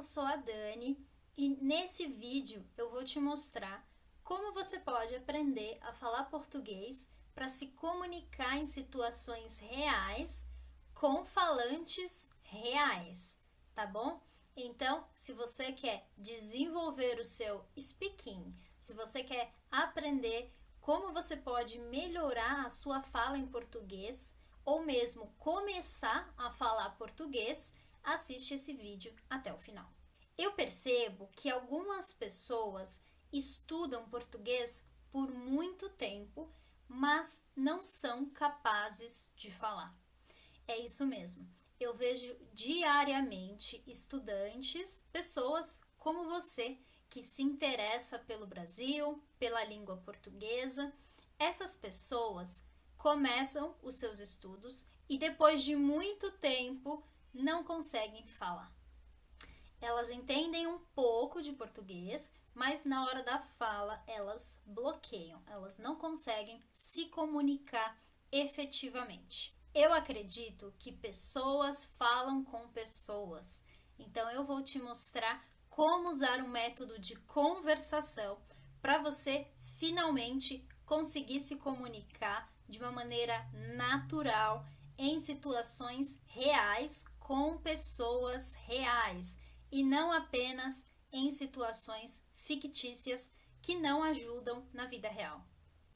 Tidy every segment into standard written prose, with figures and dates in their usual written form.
eu sou a Dani e nesse vídeo eu vou te mostrar como você pode aprender a falar português para se comunicar em situações reais com falantes reais, tá bom? Então, se você quer desenvolver o seu speaking, se você quer aprender como você pode melhorar a sua fala em português ou mesmo começar a falar português, assiste esse vídeo até o final. Eu percebo que algumas pessoas estudam português por muito tempo, mas não são capazes de falar. É isso mesmo. Eu vejo diariamente estudantes, pessoas como você, que se interessa pelo Brasil, pela língua portuguesa. Essas pessoas começam os seus estudos e depois de muito tempo não conseguem falar. Elas entendem um pouco de português, mas na hora da fala elas bloqueiam, elas não conseguem se comunicar efetivamente. Eu acredito que pessoas falam com pessoas, então eu vou te mostrar como usar um método de conversação para você finalmente conseguir se comunicar de uma maneira natural em situações reais com pessoas reais e não apenas em situações fictícias que não ajudam na vida real.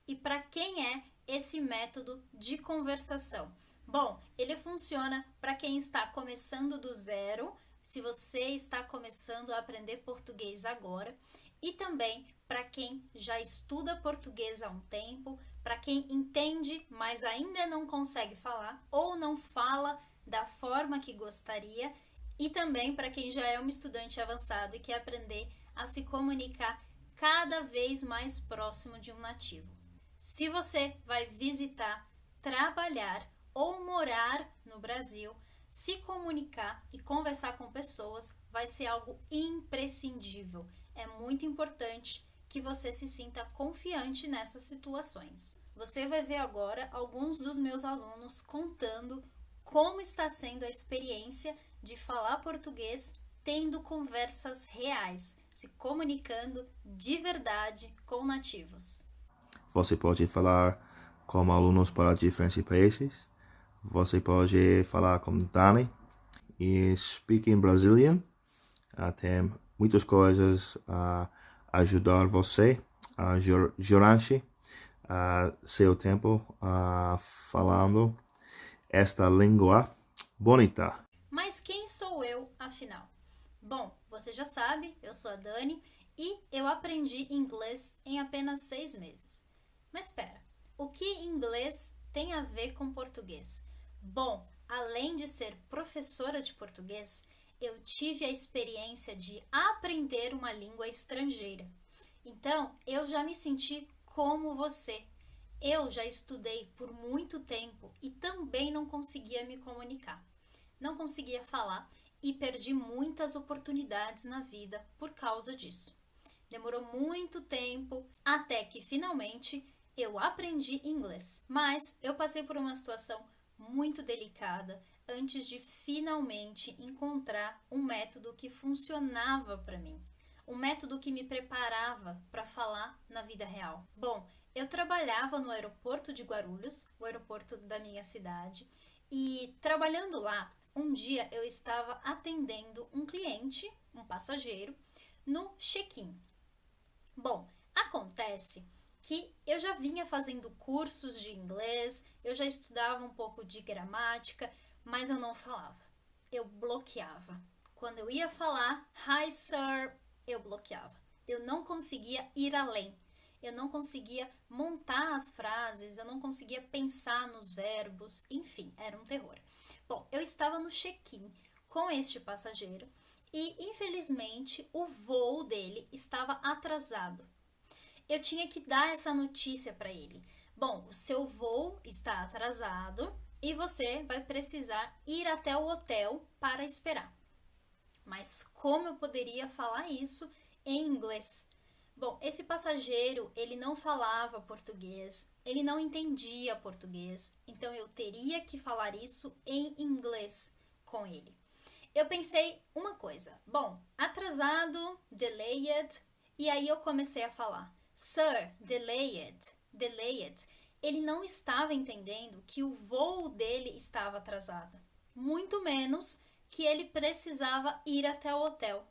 E para quem é esse método de conversação? Bom, ele funciona para quem está começando do zero, se você está começando a aprender português agora, e também para quem já estuda português há um tempo, para quem entende, mas ainda não consegue falar ou não fala da forma que gostaria, e também para quem já é um estudante avançado e quer aprender a se comunicar cada vez mais próximo de um nativo. Se você vai visitar, trabalhar ou morar no Brasil, se comunicar e conversar com pessoas vai ser algo imprescindível. É muito importante que você se sinta confiante nessas situações. Você vai ver agora alguns dos meus alunos contando como está sendo a experiência de falar português tendo conversas reais, se comunicando de verdade com nativos. Você pode falar com alunos para diferentes países. Você pode falar com Dani e Speaking Brazilian. Tem muitas coisas a ajudar você a durante seu tempo falando esta língua bonita. Mas quem sou eu, afinal? Bom, você já sabe, eu sou a Dani e eu aprendi inglês em apenas 6 meses. Mas espera, o que inglês tem a ver com português? Bom, além de ser professora de português, eu tive a experiência de aprender uma língua estrangeira. Então, eu já me senti como você. Eu já estudei por muito tempo e também não conseguia me comunicar. Não conseguia falar e perdi muitas oportunidades na vida por causa disso. Demorou muito tempo até que finalmente eu aprendi inglês, mas eu passei por uma situação muito delicada antes de finalmente encontrar um método que funcionava para mim, um método que me preparava para falar na vida real. Bom, eu trabalhava no aeroporto de Guarulhos, o aeroporto da minha cidade, e trabalhando lá, um dia eu estava atendendo um cliente, um passageiro, no check-in. Bom, acontece que eu já vinha fazendo cursos de inglês, eu já estudava um pouco de gramática, mas eu não falava. Eu bloqueava. Quando eu ia falar, hi sir, eu bloqueava. Eu não conseguia ir além. Eu não conseguia montar as frases, eu não conseguia pensar nos verbos, enfim, era um terror. Bom, eu estava no check-in com este passageiro e, infelizmente, o voo dele estava atrasado. Eu tinha que dar essa notícia para ele. Bom, o seu voo está atrasado e você vai precisar ir até o hotel para esperar. Mas como eu poderia falar isso em inglês? Bom, esse passageiro, ele não falava português, ele não entendia português, então eu teria que falar isso em inglês com ele. eu pensei uma coisa. Bom, atrasado, delayed, e aí eu comecei a falar. Sir, delayed, delayed. Ele não estava entendendo que o voo dele estava atrasado. Muito menos que ele precisava ir até o hotel.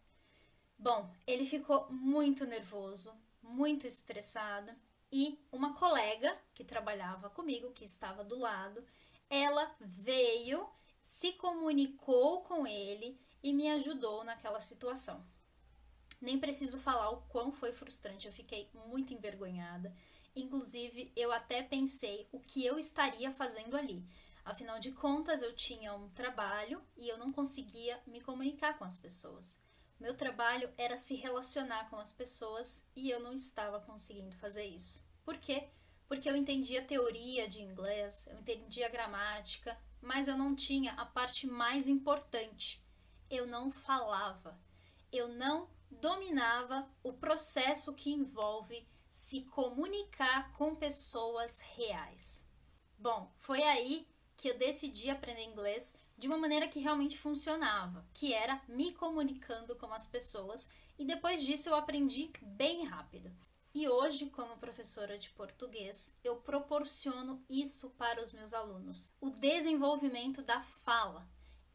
Bom, ele ficou muito nervoso, muito estressado e uma colega que trabalhava comigo, que estava do lado, ela veio, se comunicou com ele e me ajudou naquela situação. Nem preciso falar o quão foi frustrante, eu fiquei muito envergonhada. Inclusive, eu até pensei o que eu estaria fazendo ali. Afinal de contas, eu tinha um trabalho e eu não conseguia me comunicar com as pessoas. Meu trabalho era se relacionar com as pessoas e eu não estava conseguindo fazer isso. Por quê? Porque eu entendia teoria de inglês, eu entendia gramática, mas eu não tinha a parte mais importante. Eu não falava. Eu não dominava o processo que envolve se comunicar com pessoas reais. Bom, foi aí que eu decidi aprender inglês de uma maneira que realmente funcionava, que era me comunicando com as pessoas, e depois disso eu aprendi bem rápido. E hoje, como professora de português, eu proporciono isso para os meus alunos, o desenvolvimento da fala.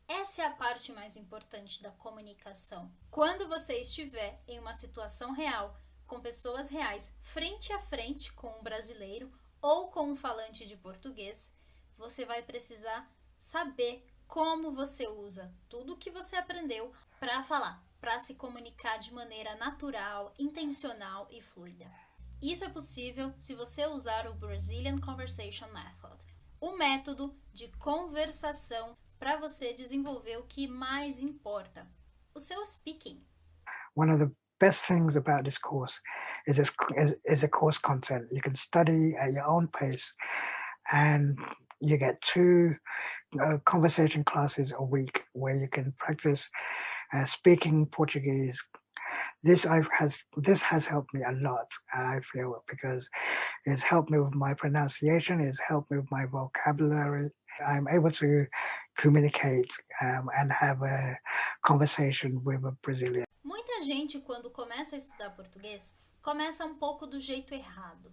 Essa é a parte mais importante da comunicação. Quando você estiver em uma situação real, com pessoas reais, frente a frente com um brasileiro ou com um falante de português, você vai precisar saber como você usa tudo o que você aprendeu para falar, para se comunicar de maneira natural, intencional e fluida. Isso é possível se você usar o Brazilian Conversation Method, o método de conversação para você desenvolver o que mais importa, o seu speaking. One of the best things about this course is the course content. You can study at your own pace, and you get 2 conversation classes a week where you can practice speaking Portuguese. This has helped me a lot, I feel, because it's helped me with my pronunciation, it's helped me with my vocabulary. I'm able to communicate and have a conversation with a Brazilian. Muita gente, quando começa a estudar português, começa um pouco do jeito errado.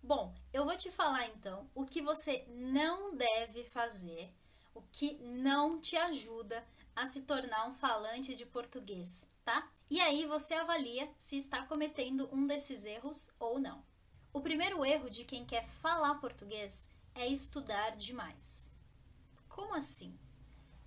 Bom, eu vou te falar então o que você não deve fazer, o que não te ajuda a se tornar um falante de português, tá? E aí você avalia se está cometendo um desses erros ou não. O primeiro erro de quem quer falar português é estudar demais. Como assim?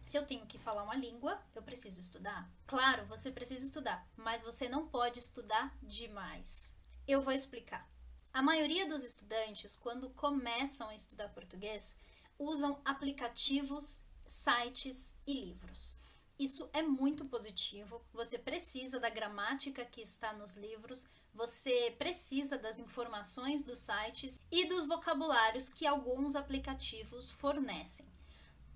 Se eu tenho que falar uma língua, eu preciso estudar? Claro, você precisa estudar, mas você não pode estudar demais. Eu vou explicar. A maioria dos estudantes, quando começam a estudar português, usam aplicativos, sites e livros. Isso é muito positivo, você precisa da gramática que está nos livros, você precisa das informações dos sites e dos vocabulários que alguns aplicativos fornecem.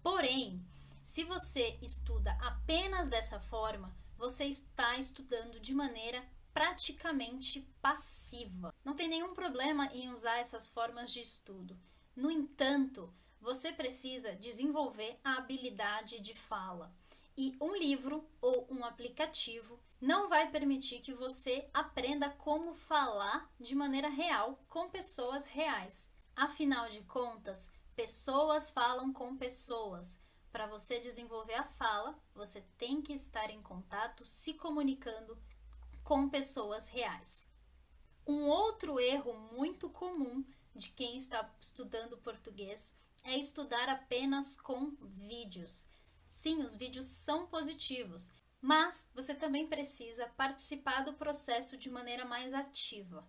Porém, se você estuda apenas dessa forma, você está estudando de maneira praticamente passiva. Não tem nenhum problema em usar essas formas de estudo. No entanto, você precisa desenvolver a habilidade de fala. E um livro ou um aplicativo não vai permitir que você aprenda como falar de maneira real com pessoas reais. Afinal de contas, pessoas falam com pessoas. Para você desenvolver a fala, você tem que estar em contato, se comunicando com pessoas reais. Um outro erro muito comum de quem está estudando português é estudar apenas com vídeos. Sim, os vídeos são positivos, mas você também precisa participar do processo de maneira mais ativa.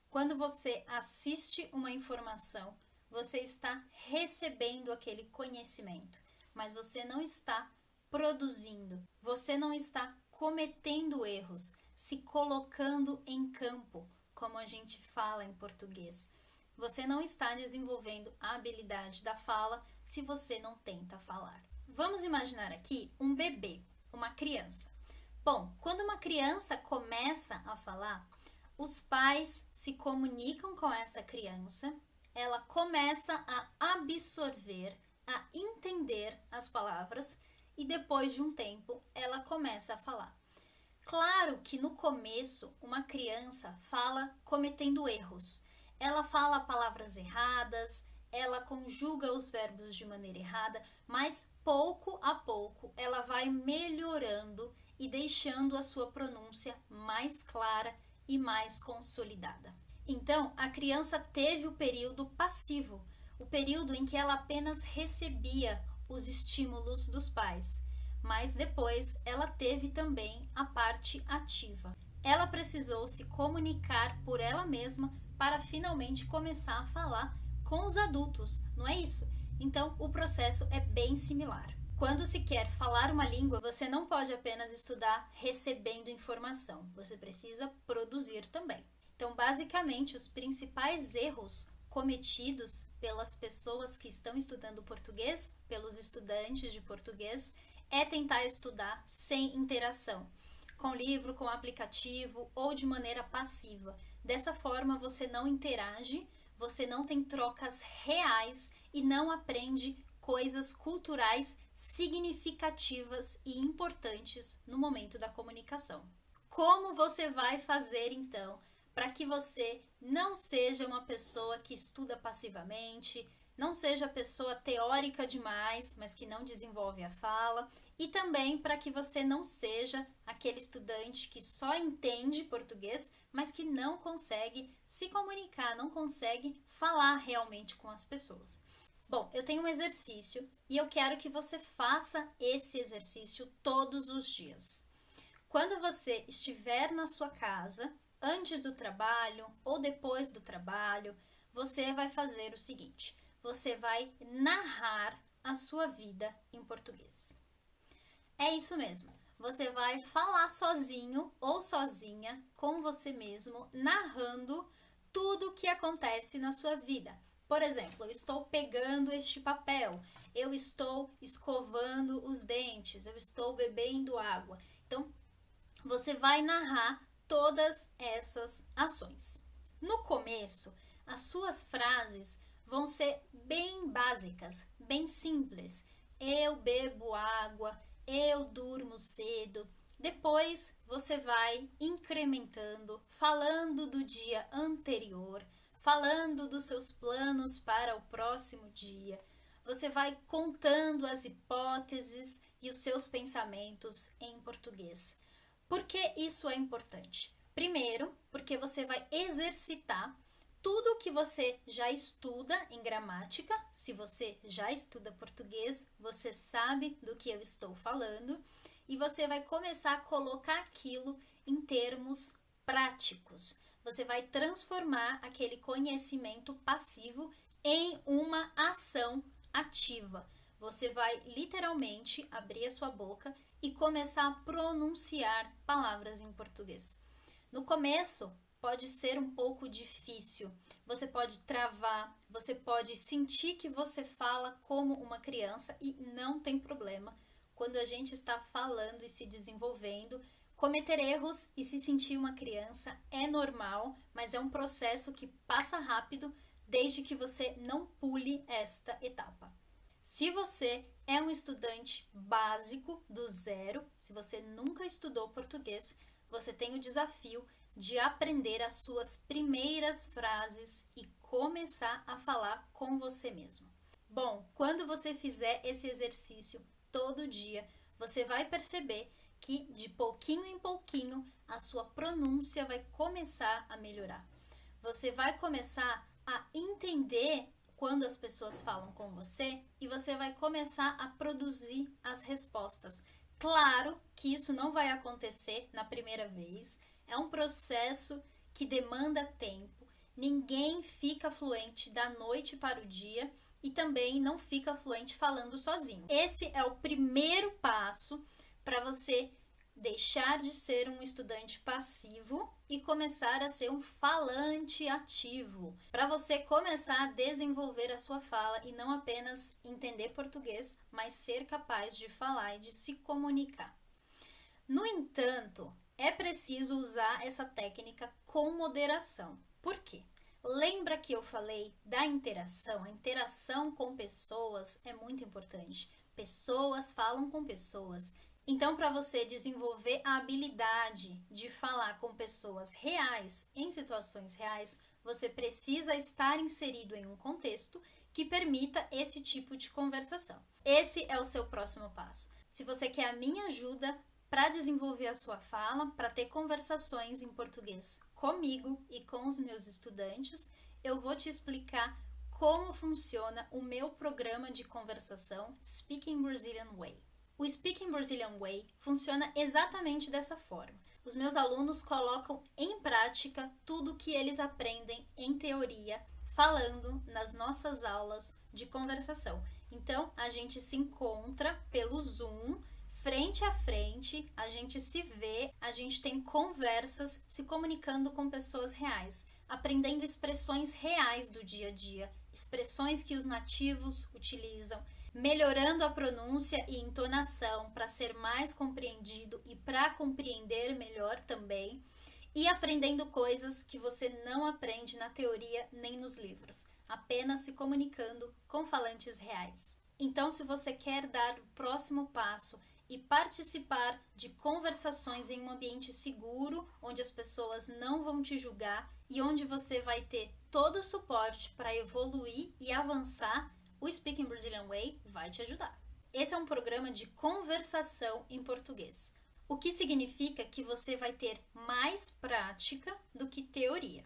Quando você assiste uma informação, você está recebendo aquele conhecimento, mas você não está produzindo, você não está cometendo erros, se colocando em campo, como a gente fala em português. Você não está desenvolvendo a habilidade da fala se você não tenta falar. Vamos imaginar aqui um bebê, uma criança. Bom, quando uma criança começa a falar, os pais se comunicam com essa criança, ela começa a absorver, a entender as palavras e depois de um tempo ela começa a falar. Claro que no começo uma criança fala cometendo erros. Ela fala palavras erradas, ela conjuga os verbos de maneira errada, mas pouco a pouco ela vai melhorando e deixando a sua pronúncia mais clara e mais consolidada. Então, a criança teve o período passivo, o período em que ela apenas recebia os estímulos dos pais, mas depois ela teve também a parte ativa. Ela precisou se comunicar por ela mesma para finalmente começar a falar com os adultos, não é isso? Então, o processo é bem similar. Quando se quer falar uma língua, você não pode apenas estudar recebendo informação, você precisa produzir também. Então, basicamente, os principais erros cometidos pelas pessoas que estão estudando português, pelos estudantes de português, é tentar estudar sem interação, com livro, com aplicativo ou de maneira passiva. Dessa forma, você não interage, você não tem trocas reais e não aprende coisas culturais significativas e importantes no momento da comunicação. Como você vai fazer, então, para que você não seja uma pessoa que estuda passivamente, não seja pessoa teórica demais, mas que não desenvolve a fala, e também para que você não seja aquele estudante que só entende português, mas que não consegue se comunicar, não consegue falar realmente com as pessoas. Bom, eu tenho um exercício e eu quero que você faça esse exercício todos os dias. Quando você estiver na sua casa, antes do trabalho ou depois do trabalho, você vai fazer o seguinte: você vai narrar a sua vida em português. É isso mesmo, você vai falar sozinho ou sozinha com você mesmo, narrando tudo o que acontece na sua vida. Por exemplo, eu estou pegando este papel, eu estou escovando os dentes, eu estou bebendo água. Então, você vai narrar todas essas ações. No começo, as suas frases vão ser bem básicas, bem simples. Eu bebo água, eu durmo cedo. Depois, você vai incrementando, falando do dia anterior, falando dos seus planos para o próximo dia. Você vai contando as hipóteses e os seus pensamentos em português. Por que isso é importante? Primeiro, porque você vai exercitar tudo o que você já estuda em gramática. Se você já estuda português, você sabe do que eu estou falando. E você vai começar a colocar aquilo em termos práticos. Você vai transformar aquele conhecimento passivo em uma ação ativa. Você vai literalmente abrir a sua boca e começar a pronunciar palavras em português. No começo, pode ser um pouco difícil. Você pode travar, você pode sentir que você fala como uma criança e não tem problema. Quando a gente está falando e se desenvolvendo, cometer erros e se sentir uma criança é normal, mas é um processo que passa rápido desde que você não pule esta etapa. Se você é um estudante básico do zero, se você nunca estudou português, você tem o desafio de aprender as suas primeiras frases e começar a falar com você mesmo. Bom, quando você fizer esse exercício todo dia, você vai perceber que de pouquinho em pouquinho a sua pronúncia vai começar a melhorar. Você vai começar a entender quando as pessoas falam com você e você vai começar a produzir as respostas. Claro que isso não vai acontecer na primeira vez, é um processo que demanda tempo. Ninguém fica fluente da noite para o dia e também não fica fluente falando sozinho. Esse é o primeiro passo para você deixar de ser um estudante passivo e começar a ser um falante ativo, para você começar a desenvolver a sua fala e não apenas entender português, mas ser capaz de falar e de se comunicar. No entanto, é preciso usar essa técnica com moderação. Por quê? Lembra que eu falei da interação? A interação com pessoas é muito importante, Pessoas falam com pessoas. Então, para você desenvolver a habilidade de falar com pessoas reais, em situações reais, você precisa estar inserido em um contexto que permita esse tipo de conversação. Esse é o seu próximo passo. Se você quer a minha ajuda para desenvolver a sua fala, para ter conversações em português comigo e com os meus estudantes, eu vou te explicar como funciona o meu programa de conversação Speaking Brazilian Way. O Speaking Brazilian Way funciona exatamente dessa forma. Os meus alunos colocam em prática tudo que eles aprendem em teoria, falando nas nossas aulas de conversação. Então, a gente se encontra pelo Zoom, frente a frente, a gente se vê, a gente tem conversas se comunicando com pessoas reais, aprendendo expressões reais do dia a dia, expressões que os nativos utilizam, melhorando a pronúncia e entonação para ser mais compreendido e para compreender melhor também, e aprendendo coisas que você não aprende na teoria nem nos livros, apenas se comunicando com falantes reais. Então, se você quer dar o próximo passo e participar de conversações em um ambiente seguro, onde as pessoas não vão te julgar e onde você vai ter todo o suporte para evoluir e avançar, o Speaking Brazilian Way vai te ajudar. Esse é um programa de conversação em português, o que significa que você vai ter mais prática do que teoria,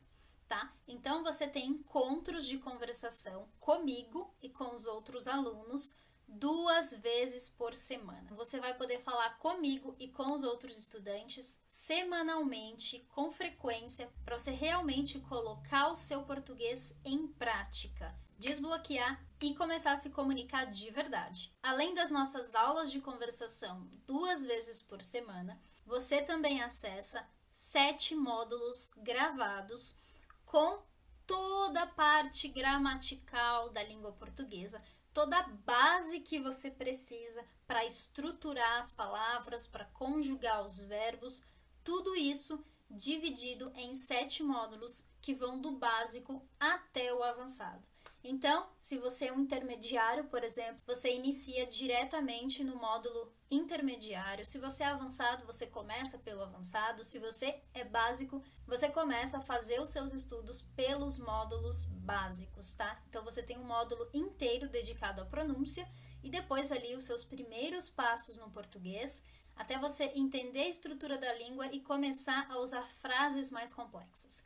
tá? Então, você tem encontros de conversação comigo e com os outros alunos 2 vezes por semana. Você vai poder falar comigo e com os outros estudantes semanalmente, com frequência, para você realmente colocar o seu português em prática, desbloquear e começar a se comunicar de verdade. Além das nossas aulas de conversação 2 vezes por semana, você também acessa 7 módulos gravados com toda a parte gramatical da língua portuguesa, toda a base que você precisa para estruturar as palavras, para conjugar os verbos, tudo isso dividido em 7 módulos que vão do básico até o avançado. Então, se você é um intermediário, por exemplo, você inicia diretamente no módulo intermediário. Se você é avançado, você começa pelo avançado. Se você é básico, você começa a fazer os seus estudos pelos módulos básicos, tá? Então, você tem um módulo inteiro dedicado à pronúncia e depois ali os seus primeiros passos no português, até você entender a estrutura da língua e começar a usar frases mais complexas.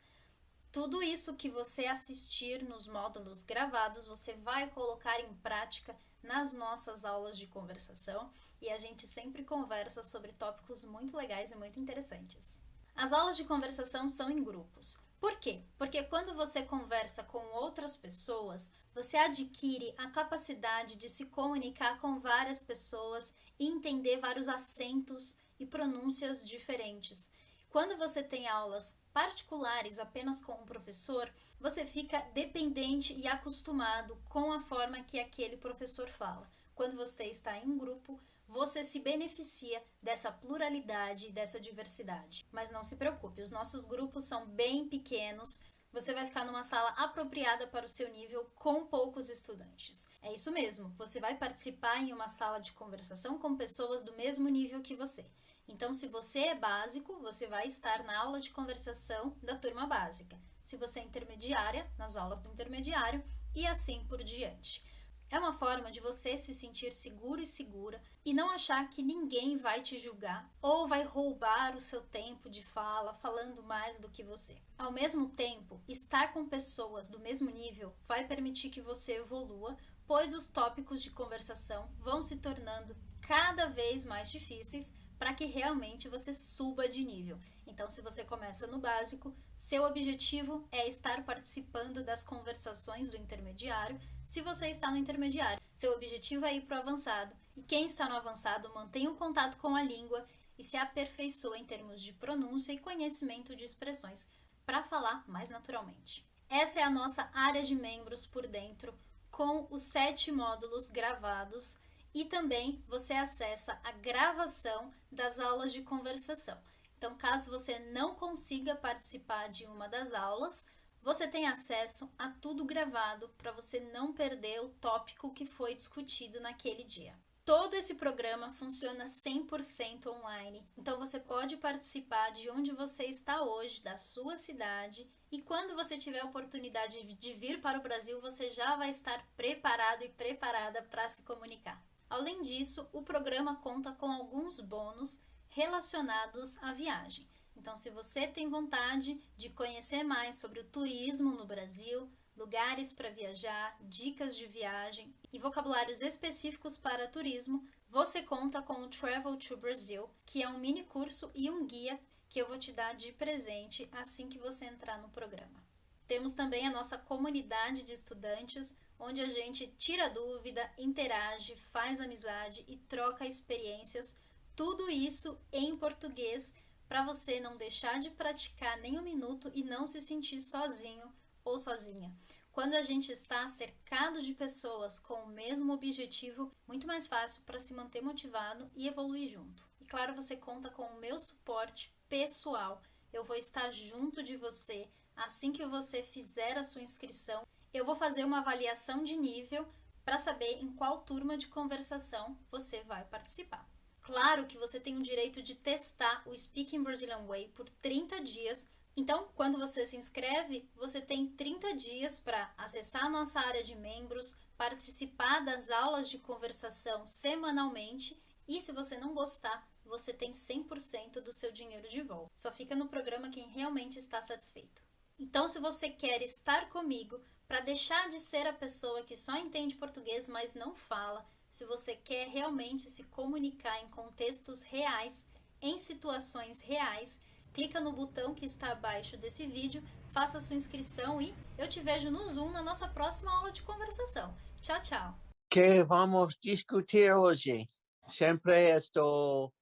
Tudo isso que você assistir nos módulos gravados, você vai colocar em prática nas nossas aulas de conversação e a gente sempre conversa sobre tópicos muito legais e muito interessantes. As aulas de conversação são em grupos. Por quê? Porque quando você conversa com outras pessoas, você adquire a capacidade de se comunicar com várias pessoas e entender vários acentos e pronúncias diferentes. Quando você tem aulas particulares apenas com um professor, você fica dependente e acostumado com a forma que aquele professor fala. Quando você está em um grupo, você se beneficia dessa pluralidade e dessa diversidade. Mas não se preocupe, os nossos grupos são bem pequenos, você vai ficar numa sala apropriada para o seu nível com poucos estudantes. É isso mesmo, você vai participar em uma sala de conversação com pessoas do mesmo nível que você. Então, se você é básico, você vai estar na aula de conversação da turma básica. Se você é intermediária, nas aulas do intermediário e assim por diante. É uma forma de você se sentir seguro e segura e não achar que ninguém vai te julgar ou vai roubar o seu tempo de fala falando mais do que você. Ao mesmo tempo, estar com pessoas do mesmo nível vai permitir que você evolua, pois os tópicos de conversação vão se tornando cada vez mais difíceis para que realmente você suba de nível. Então, se você começa no básico, seu objetivo é estar participando das conversações do intermediário. Se você está no intermediário, seu objetivo é ir para o avançado. E quem está no avançado mantém um contato com a língua e se aperfeiçoa em termos de pronúncia e conhecimento de expressões para falar mais naturalmente. Essa é a nossa área de membros por dentro, com os 7 módulos gravados. E também você acessa a gravação das aulas de conversação. Então, caso você não consiga participar de uma das aulas, você tem acesso a tudo gravado para você não perder o tópico que foi discutido naquele dia. Todo esse programa funciona 100% online, então você pode participar de onde você está hoje, da sua cidade, e quando você tiver a oportunidade de vir para o Brasil, você já vai estar preparado e preparada para se comunicar. Além disso, o programa conta com alguns bônus relacionados à viagem. Então, se você tem vontade de conhecer mais sobre o turismo no Brasil, lugares para viajar, dicas de viagem e vocabulários específicos para turismo, você conta com o Travel to Brazil, que é um mini curso e um guia que eu vou te dar de presente assim que você entrar no programa. Temos também a nossa comunidade de estudantes, onde a gente tira dúvida, interage, faz amizade e troca experiências, tudo isso em português, para você não deixar de praticar nem um minuto e não se sentir sozinho ou sozinha. Quando a gente está cercado de pessoas com o mesmo objetivo, muito mais fácil para se manter motivado e evoluir junto. E claro, você conta com o meu suporte pessoal. Eu vou estar junto de você assim que você fizer a sua inscrição. Eu vou fazer uma avaliação de nível para saber em qual turma de conversação você vai participar. Claro que você tem o direito de testar o Speaking Brazilian Way por 30 dias. Então, quando você se inscreve, você tem 30 dias para acessar a nossa área de membros, participar das aulas de conversação semanalmente e, se você não gostar, você tem 100% do seu dinheiro de volta. Só fica no programa quem realmente está satisfeito. Então, se você quer estar comigo para deixar de ser a pessoa que só entende português, mas não fala, se você quer realmente se comunicar em contextos reais, em situações reais, clica no botão que está abaixo desse vídeo, faça sua inscrição e eu te vejo no Zoom na nossa próxima aula de conversação. Tchau, tchau! Que vamos discutir hoje? Sempre estou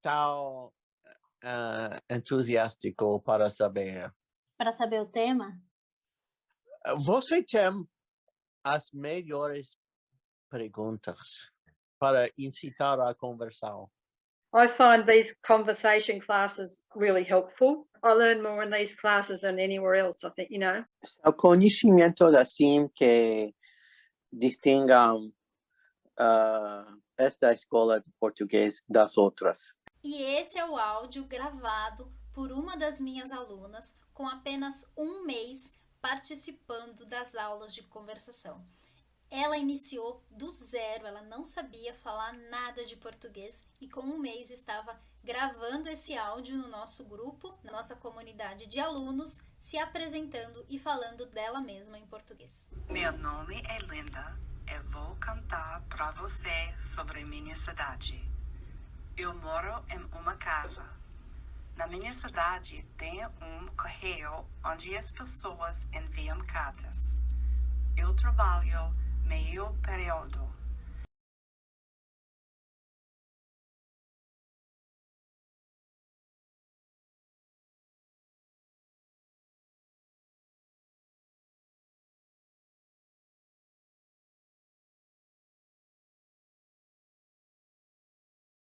tão entusiástico para saber. Para saber o tema? Você tem as melhores perguntas para incitar a conversão. I find these conversation classes really helpful. I learn more in these classes than anywhere else, I think, O conhecimento assim que distingam esta escola de português das outras. E esse é o áudio gravado por uma das minhas alunas com apenas um mês participando das aulas de conversação. Ela iniciou do zero, ela não sabia falar nada de português e com um mês estava gravando esse áudio no nosso grupo, na nossa comunidade de alunos, se apresentando e falando dela mesma em português. Meu nome é Linda, eu vou cantar para você sobre minha cidade. Eu moro em uma casa. Na minha cidade tem correio onde as pessoas enviam cartas. Eu trabalho meio período.